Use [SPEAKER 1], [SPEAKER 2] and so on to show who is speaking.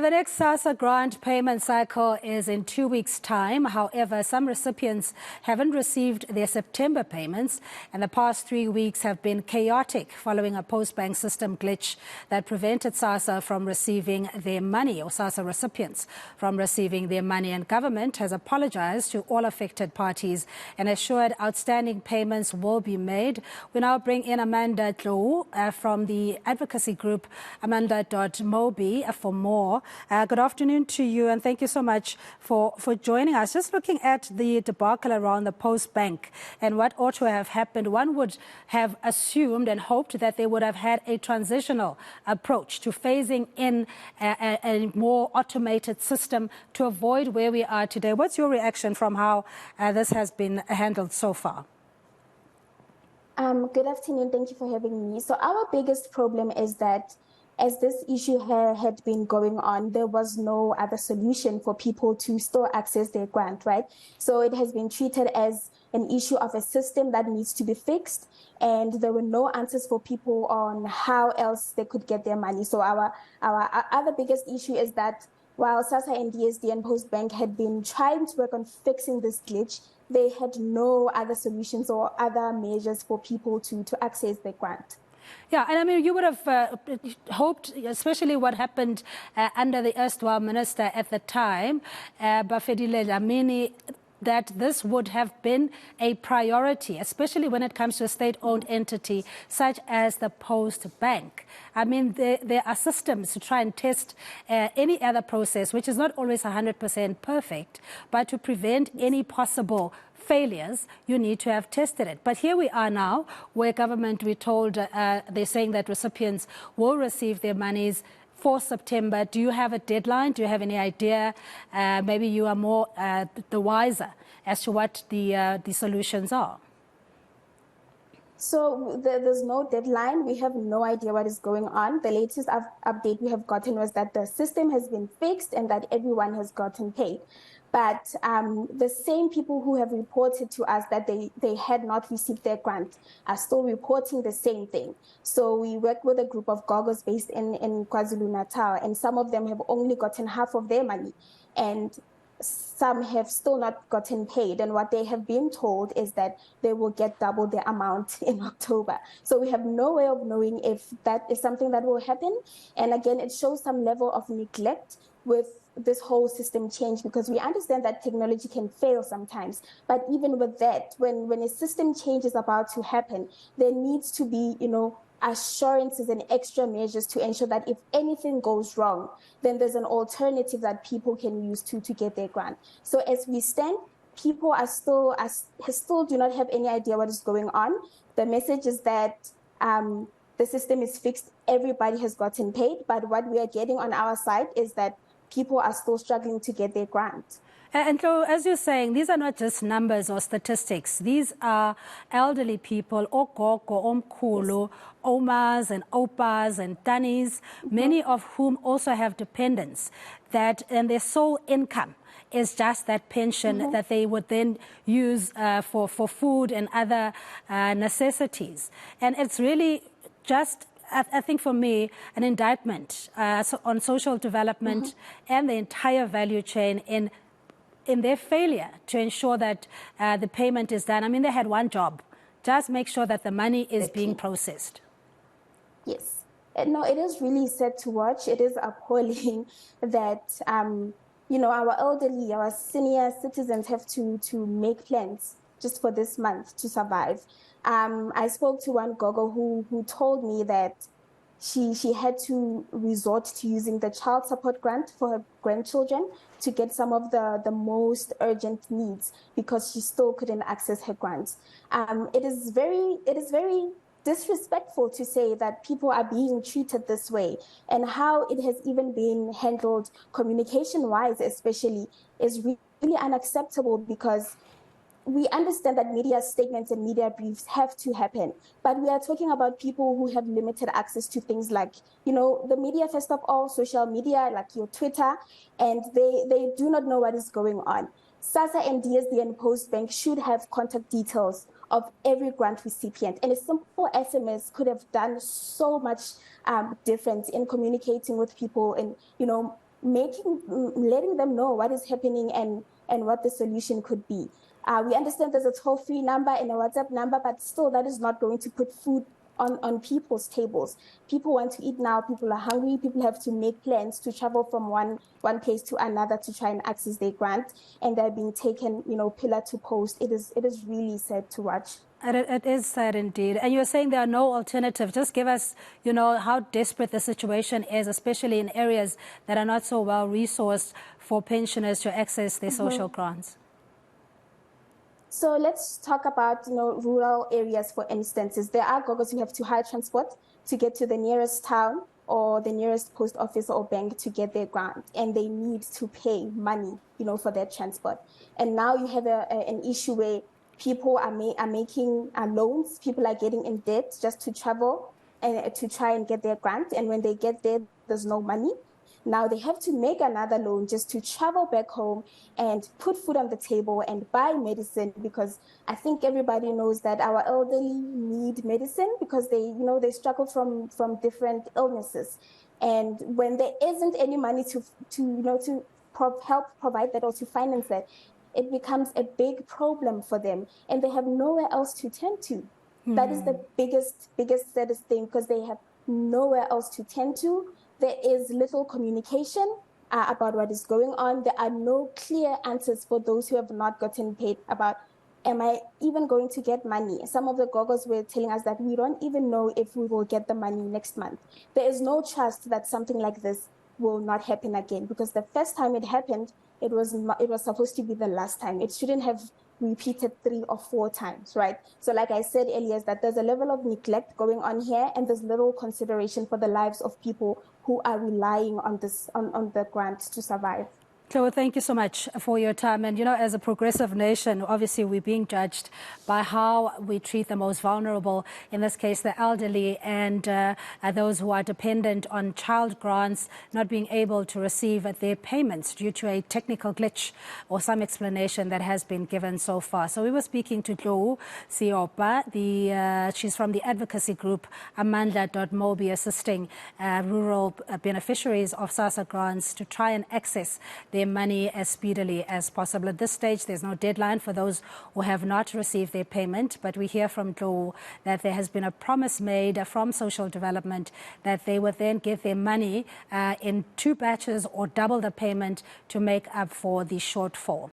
[SPEAKER 1] The next Sassa grant payment cycle is in 2 weeks' time. However, some recipients haven't received their September payments, and the past 3 weeks have been chaotic following a post-bank system glitch that prevented Sassa from receiving their money, or Sassa recipients from receiving their money. And government has apologized to all affected parties and assured outstanding payments will be made. We now bring in Amandla-dot-Mobi from the advocacy group Amandla-dot-Mobi for more. Good afternoon to you, and thank you so much for joining us. Just looking at the debacle around the Post-Bank and what ought to have happened, one would have assumed and hoped that they would have had a transitional approach to phasing in a more automated system to avoid where we are today. What's your reaction from how this has been handled so far?
[SPEAKER 2] Good afternoon. Thank you for having me. So our biggest problem is that as this issue had been going on, there was no other solution for people to still access their grant, right? So it has been treated as an issue of a system that needs to be fixed, and there were no answers for people on how else they could get their money. So our other biggest issue is that while Sassa and DSD and Post-Bank had been trying to work on fixing this glitch, they had no other solutions or other measures for people to access their grant.
[SPEAKER 1] Yeah, and I mean, you would have hoped, especially what happened under the erstwhile minister at the time, Bafedile Dlamini, that this would have been a priority, especially when it comes to a state-owned entity such as the Post-Bank. I mean, there are systems to try and test any other process, which is not always 100% perfect, but to prevent any possible failures, you need to have tested it. But here we are now, where government, we're told, they're saying that recipients will receive their monies for September. Do you have a deadline? Do you have any idea? Maybe you are more the wiser as to what the solutions are.
[SPEAKER 2] So there's no deadline. We have no idea what is going on. The latest update we have gotten was that the system has been fixed and that everyone has gotten paid. But the same people who have reported to us that they had not received their grant are still reporting the same thing. So we work with a group of goggles based in KwaZulu-Natal, and some of them have only gotten half of their money, and some have still not gotten paid. And what they have been told is that they will get double the amount in October. So we have no way of knowing if that is something that will happen. And again, it shows some level of neglect with this whole system change, because we understand that technology can fail sometimes. But even with that, when a system change is about to happen, there needs to be, assurances and extra measures to ensure that if anything goes wrong, then there's an alternative that people can use to get their grant. So as we stand, people are still do not have any idea what is going on. The message is that the system is fixed, everybody has gotten paid, but what we are getting on our side is that people are still struggling to get their grant.
[SPEAKER 1] And so, as you're saying, these are not just numbers or statistics. These are elderly people, ogogo, omkhulu, omas and opas and tanis, many of whom also have dependents, and their sole income is just that pension that they would then use for food and other necessities. And it's really just, I think for me, an indictment on social development and the entire value chain in their failure to ensure that the payment is done. I mean, they had one job: just make sure that the money is being processed.
[SPEAKER 2] Yes. No, it is really sad to watch. It is appalling that, our elderly, our senior citizens have to make plans just for this month to survive. I spoke to one gogo who told me that she had to resort to using the child support grant for her grandchildren to get some of the most urgent needs, because she still couldn't access her grants. It is very disrespectful to say that people are being treated this way, and how it has even been handled communication-wise especially is really unacceptable, because we understand that media statements and media briefs have to happen, but we are talking about people who have limited access to things like, the media, first of all, social media, like your Twitter, and they do not know what is going on. Sassa and DSD and Post-Bank should have contact details of every grant recipient, and a simple SMS could have done so much difference in communicating with people and, letting them know what is happening and what the solution could be. We understand there's a toll-free number and a WhatsApp number, but still that is not going to put food on people's tables. People want to eat now, people are hungry, people have to make plans to travel from one place to another to try and access their grant, and they're being taken, pillar to post. It is really sad to watch.
[SPEAKER 1] It is sad indeed. And you're saying there are no alternatives. Just give us, how desperate the situation is, especially in areas that are not so well resourced for pensioners to access their social grants.
[SPEAKER 2] So let's talk about, rural areas, for instance. There are gogos who have to hire transport to get to the nearest town or the nearest post office or bank to get their grant, and they need to pay money, for their transport. And now you have an issue where people are making loans. People are getting in debt just to travel and to try and get their grant. And when they get there, there's no money. Now they have to make another loan just to travel back home and put food on the table and buy medicine, because I think everybody knows that our elderly need medicine because they struggle from different illnesses. And when there isn't any money to help provide that or to finance that, it becomes a big problem for them, and they have nowhere else to turn to. That is the biggest, saddest thing, because they have nowhere else to turn to. There is little communication about what is going on. There are no clear answers for those who have not gotten paid about, am I even going to get money? Some of the gogos were telling us that we don't even know if we will get the money next month. There is no trust that something like this will not happen again, because the first time it happened, it was supposed to be the last time. It shouldn't have repeated 3 or 4 times, right? So like I said earlier, is that there's a level of neglect going on here, and there's little consideration for the lives of people who are relying on the grants to survive.
[SPEAKER 1] Tlou, thank you so much for your time. And, as a progressive nation, obviously we're being judged by how we treat the most vulnerable, in this case, the elderly and those who are dependent on child grants, not being able to receive their payments due to a technical glitch or some explanation that has been given so far. So we were speaking to Tlou Seopa. She's from the advocacy group Amandla-dot-Mobi, assisting rural beneficiaries of Sassa grants to try and access their money as speedily as possible. At this stage, there's no deadline for those who have not received their payment, but we hear from Tlou that there has been a promise made from social development that they would then give their money in 2 batches or double the payment to make up for the shortfall.